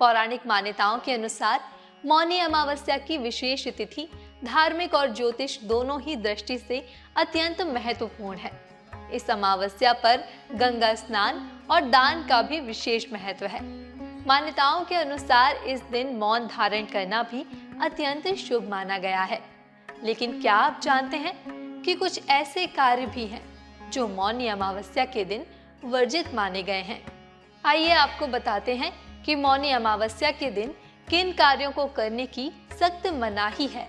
पौराणिक मान्यताओं के अनुसार मौनी अमावस्या की विशेष तिथि धार्मिक और ज्योतिष दोनों ही दृष्टि से अत्यंत महत्वपूर्ण है। इस अमावस्या पर गंगा स्नान और दान का भी विशेष महत्व है। मान्यताओं के अनुसार इस दिन मौन धारण करना भी अत्यंत शुभ माना गया है। लेकिन क्या आप जानते हैं कि कुछ ऐसे कार्य भी हैं जो मौनी अमावस्या के दिन वर्जित माने गए हैं? आइए आपको बताते हैं कि मौनी अमावस्या के दिन किन कार्यों को करने की सख्त मनाही है।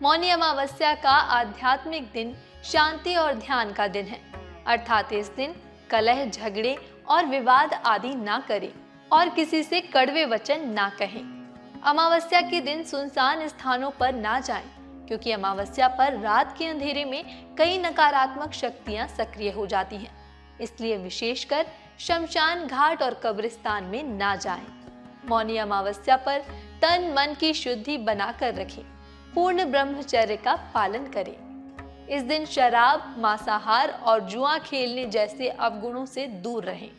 मौनी अमावस्या का आध्यात्मिक दिन शांति और ध्यान का दिन है, अर्थात इस दिन कलह, झगड़े और विवाद आदि ना करें और किसी से कड़वे वचन ना कहें। अमावस्या के दिन सुनसान स्थानों पर ना जाएं, क्योंकि अमावस्या पर रात के अंधेरे में कई नकारात्मक शक्तियां सक्रिय हो जाती हैं। इसलिए विशेषकर शमशान घाट और कब्रिस्तान में ना जाएं। मौनी अमावस्या पर तन मन की शुद्धि बनाकर रखें। पूर्ण ब्रह्मचर्य का पालन करें। इस दिन शराब, मांसाहार और जुआ खेलने जैसे अवगुणों से दूर रहें।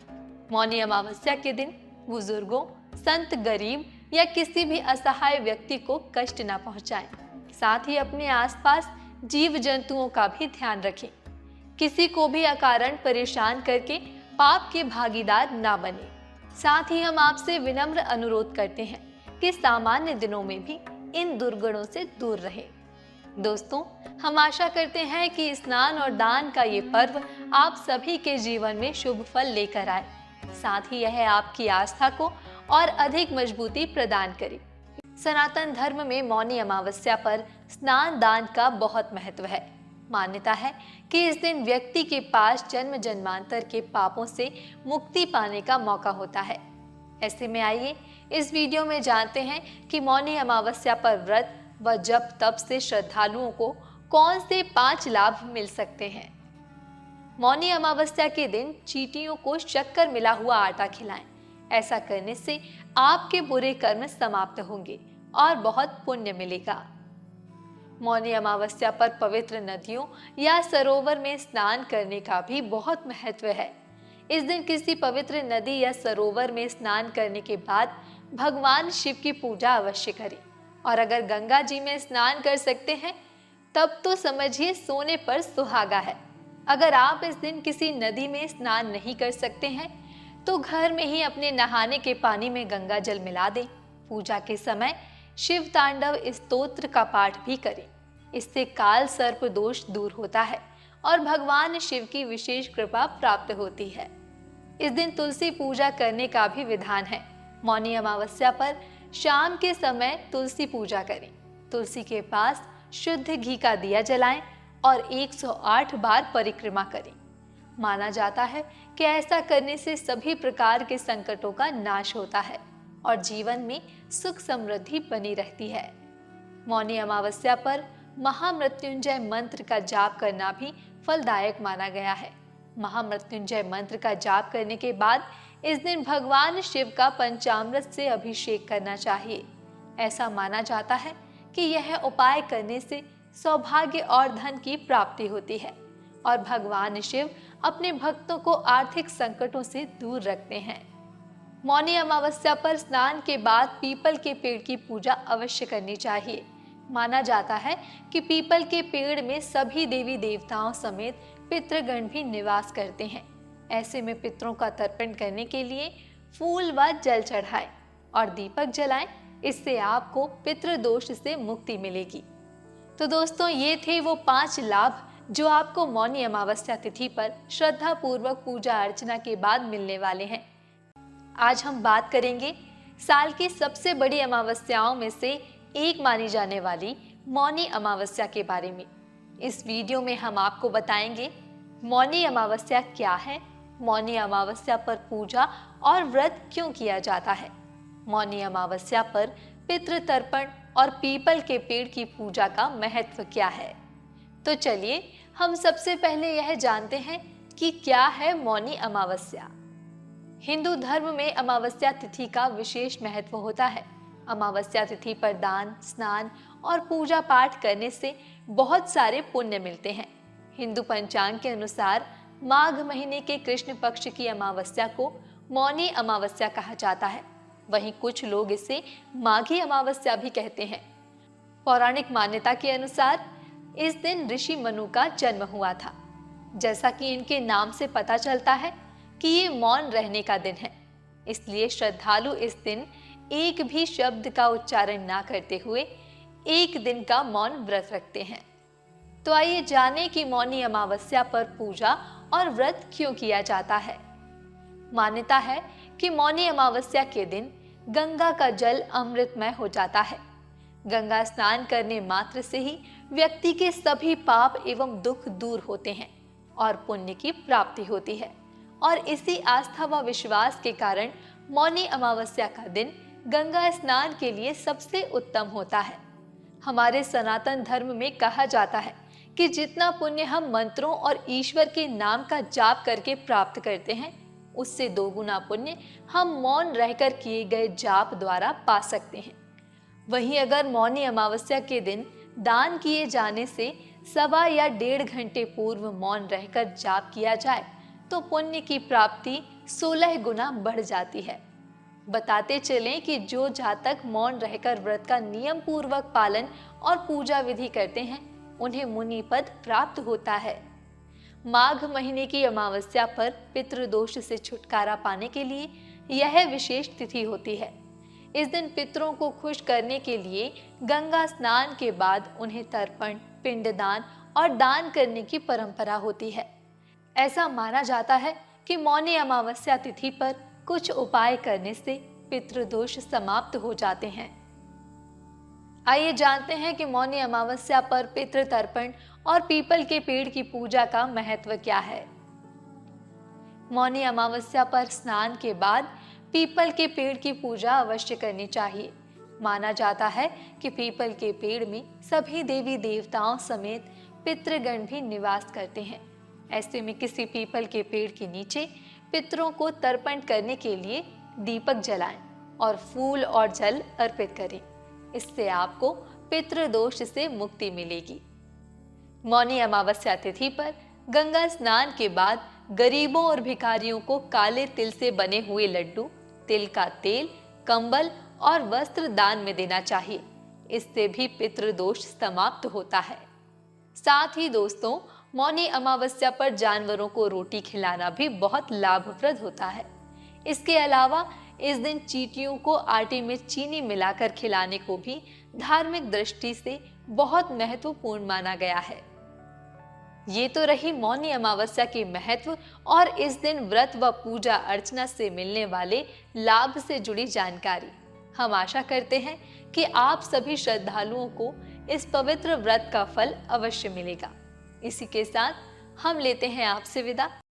मौनी अमावस्या के दिन बुजुर्गों, संत, गरीब या किसी भी असहाय व्यक्ति को कष्ट न पहुंचाएं। साथ ही अपने आसपास जीव जंतुओं का भी ध्यान रखें। किसी को भी अकारण परेशान करके पाप के भागीदार ना बने। साथ ही हम आपसे विनम्र अनुरोध करते हैं कि सामान्य दिनों में भी इन दुर्गुणों से दूर रहें। दोस्तों, हम आशा करते हैं कि स्नान और दान का ये पर्व आप सभी के जीवन में शुभ फल लेकर आए। साथ ही यह आपकी आस्था को और अधिक मजबूती प्रदान करे। सनातन धर्म में मौनी अमावस्या पर स्नान दान का बहुत महत्व है। मान्यता है कि इस दिन व्यक्ति के पास जन्म जन्मांतर के पापों से मुक्ति पाने का मौका होता है। ऐसे में आइए इस वीडियो में जानते हैं कि मौनी अमावस्या पर व्रत व जप तप से श्रद्धालुओं को कौन से 5 लाभ मिल सकते हैं। मौनी अमावस्या के दिन चींटियों को शक्कर मिला हुआ आटा खिलाएं। ऐसा करने से आपके बुरे कर्म समाप्त होंगे और बहुत पुण्य मिलेगा। मौनी अमावस्या पर पवित्र नदियों या सरोवर में स्नान करने का भी बहुत महत्व है। इस दिन किसी पवित्र नदी या सरोवर में स्नान करने के बाद भगवान शिव की पूजा अवश्य करें। और अगर गंगा जी में स्नान कर सकते हैं तब तो समझिए सोने पर सुहागा है। अगर आप इस दिन किसी नदी में स्नान नहीं कर सकते हैं तो घर में ही अपने नहाने के पानी में गंगा जल मिला दें। पूजा के समय शिव तांडव स्तोत्र का पाठ भी करें। इससे काल सर्प दोष दूर होता है और भगवान शिव की विशेष कृपा प्राप्त होती है। इस दिन तुलसी पूजा करने का भी विधान है। मौनी अमावस्या पर शाम के समय तुलसी पूजा करें। तुलसी के पास शुद्ध घी का दिया जलाएं और 108 बार परिक्रमा करें। माना जाता है कि ऐसा करने से सभी प्रकार के संकटों का नाश होता है और जीवन में सुख समृद्धि बनी रहती है। मौनी अमावस्या पर महामृत्युंजय मंत्र का जाप करना भी फलदायक माना गया है। महामृत्युंजय मंत्र का जाप करने के बाद इस दिन भगवान शिव का पंचामृत से अभिषेक करना चाहिए। ऐसा माना जाता है कि यह उपाय करने से सौभाग्य और धन की प्राप्ति होती है और भगवान शिव अपने भक्तों को आर्थिक संकटों से दूर रखते हैं। मौनी अमावस्या पर स्नान के बाद पीपल के पेड़ की पूजा अवश्य करनी चाहिए। माना जाता है कि पीपल के पेड़ में सभी देवी देवताओं समेत पितृगण भी निवास करते हैं। ऐसे में पितरों का तर्पण करने के लिए फूल व जल चढ़ाएं और दीपक जलाएं। इससे आपको पितृदोष से मुक्ति मिलेगी। तो दोस्तों, ये थे वो 5 लाभ जो आपको मौनी अमावस्या तिथि पर श्रद्धा पूर्वक पूजा अर्चना के बाद मिलने वाले हैं। आज हम बात करेंगे साल की सबसे बड़ी अमावस्याओं में से एक मानी जाने वाली मौनी अमावस्या के बारे में। इस वीडियो में हम आपको बताएंगे मौनी अमावस्या क्या है, मौनी अमावस्या पर पूजा और व्रत क्यों किया जाता है, मौनी अमावस्या पर पितृ तर्पण और पीपल के पेड़ की पूजा का महत्व क्या है। तो चलिए हम सबसे पहले यह जानते हैं कि क्या है मौनी अमावस्या। हिंदू धर्म में अमावस्या तिथि का विशेष महत्व होता है। अमावस्या तिथि पर दान, स्नान और पूजा पाठ करने से बहुत सारे पुण्य मिलते हैं। हिंदू पंचांग के अनुसार माघ महीने के कृष्ण पक्ष की अमावस्या को मौनी अमावस्या कहा जाता है। वहीं कुछ लोग इसे माघी अमावस्या भी कहते हैं। पौराणिक मान्यता के अनुसार इस दिन ऋषि मनु का जन्म हुआ था। जैसा कि इनके नाम से पता चलता है कि ये मौन रहने का दिन है, इसलिए श्रद्धालु इस दिन एक भी शब्द का उच्चारण ना करते हुए एक दिन का मौन व्रत रखते हैं। तो आइए जानें कि मौनी अमावस्या पर पूजा और व्रत क्यों किया जाता है। मान्यता है कि मौनी अमावस्या के दिन गंगा का जल अमृतमय हो जाता है। गंगा स्नान करने मात्र से ही व्यक्ति के सभी पाप एवं दुख दूर होते हैं और पुण्य की प्राप्ति होती है। और इसी आस्था व विश्वास के कारण मौनी अमावस्या का दिन गंगा स्नान के लिए सबसे उत्तम होता है। हमारे सनातन धर्म में कहा जाता है कि जितना पुण्य हम मंत्रों और ईश्वर के नाम का जाप करके प्राप्त करते हैं, उससे दोगुना पुण्य हम मौन रहकर किए गए जाप द्वारा पा सकते हैं। वहीं अगर मौनी अमावस्या के दिन दान किए जाने से 1.25 या 1.5 घंटे पूर्व मौन रहकर जाप किया जाए तो पुण्य की प्राप्ति 16 गुना बढ़ जाती है। बताते चलें कि जो जातक मौन रहकर व्रत का नियम पूर्वक पालन और पूजा विधि करते हैं, उन्हें मुनि पद प्राप्त होता है। माघ महीने की अमावस्या पर पितृदोष से छुटकारा पाने के लिए यह विशेष तिथि होती है। इस दिन पितरों को खुश करने के लिए गंगा स्नान के बाद उन्हें तर्पण, पिंडदान और दान करने की परंपरा होती है। ऐसा माना जाता है कि मौनी अमावस्या तिथि पर कुछ उपाय करने से पितृदोष समाप्त हो जाते हैं। आइए जानते हैं कि मौनी अमावस्या पर पितृ तर्पण और पीपल के पेड़ की पूजा का महत्व क्या है। मौनी अमावस्या पर स्नान के बाद पीपल के पेड़ की पूजा अवश्य करनी चाहिए। माना जाता है कि पीपल के पेड़ में सभी देवी देवताओं समेत पितृगण भी निवास करते हैं। ऐसे में किसी पीपल के पेड़ के नीचे पितरों को तर्पण करने के लिए दीपक जलाएं और फूल और जल अर्पित करें। इससे आपको पितृदोष से मुक्ति मिलेगी। मौनी अमावस्या तिथि पर गंगा स्नान के बाद गरीबों और भिखारियों को काले तिल से बने हुए लड्डू, तिल का तेल, कंबल और वस्त्र दान में देना चाहिए। इससे भी पितृदोष समाप्त होता है। साथ ही दोस्तों, मौनी अमावस्या पर जानवरों को रोटी खिलाना भी बहुत लाभप्रद होता है। इसके अलावा इस दिन चींटियों को आटे में चीनी मिलाकर खिलाने को भी धार्मिक दृष्टि से बहुत महत्वपूर्ण माना गया है। ये तो रही मौनी अमावस्या के महत्व और इस दिन व्रत व पूजा अर्चना से मिलने वाले लाभ से जुड़ी जानकारी। हम आशा करते हैं कि आप सभी श्रद्धालुओं को इस पवित्र व्रत का फल अवश्य मिलेगा। इसी के साथ हम लेते हैं आपसे विदा।